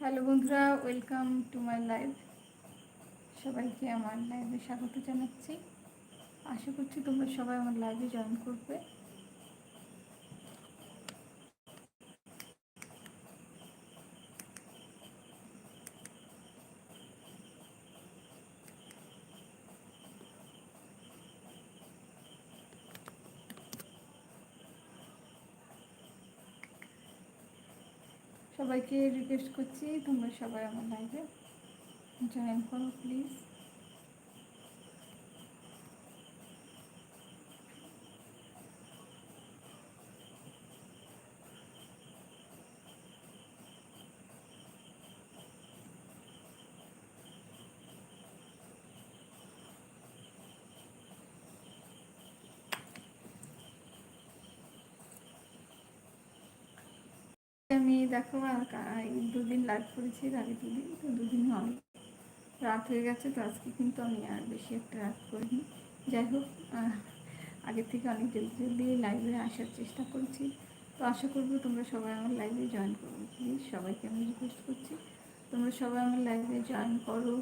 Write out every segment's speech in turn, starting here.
Hello বন্ধুরা, welcome to my live. সবাইকে আমার লাইভে স্বাগত জানাচ্ছি। আশা করছি তোমরা সবাই আমার লাইভে জয়েন করবে। সবাইকে রিকোয়েস্ট করছি তোমরা সবাই আমার লাইভে জয়েন করো প্লিজ। আমি দেখো দুদিন লাইভ করেছি, আগে দুদিন হয়, রাত হয়ে গেছে। তো আজকে কিন্তু আমি আর বেশি একটা রাত করিনি। যাই হোক, আগের থেকে অনেক জলদি জলদি লাইভে আসার চেষ্টা করছি। তো আশা করবো তোমরা সবাই আমার লাইভে জয়েন করো প্লিজ। সবাইকে আমি রিকোয়েস্ট করছি তোমরা সবাই আমার লাইভে জয়েন করো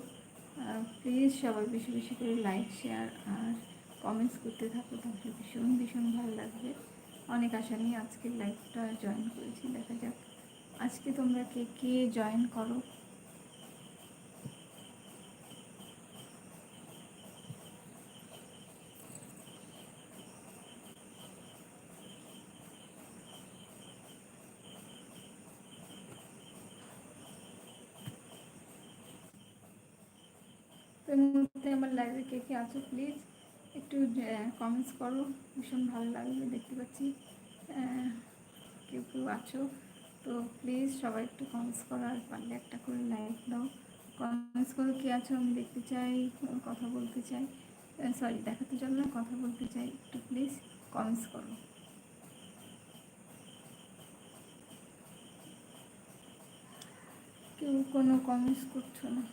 প্লিজ। সবাই বেশি বেশি করে লাইক, শেয়ার আর কমেন্টস করতে থাকো, তাহলে ভীষণ ভীষণ ভালো লাগবে। অনেক আশা নিয়ে আজকের লাইভটা জয়েন করেছি। দেখা যাক আজকে তোমরা কে কে জয়েন করো। তো এই মুহূর্তে আমার লাইভে কে কে আছো প্লিজ একটু কমেন্টস করো, ভীষণ ভালো লাগবে। দেখতে পাচ্ছি কেউ কেউ আছো, তো প্লিজ সবাই একটু কমেন্টস করো, আর পারলে একটা করে লাইক দাও। কমেন্টস করো কে আছো, আমি দেখতে চাই, কথা বলতে চাই। সরি, দেখাতে চাই না, কথা বলতে চাই। একটু প্লিজ কমেন্টস করো। কেউ কোনো কমেন্টস করছো না।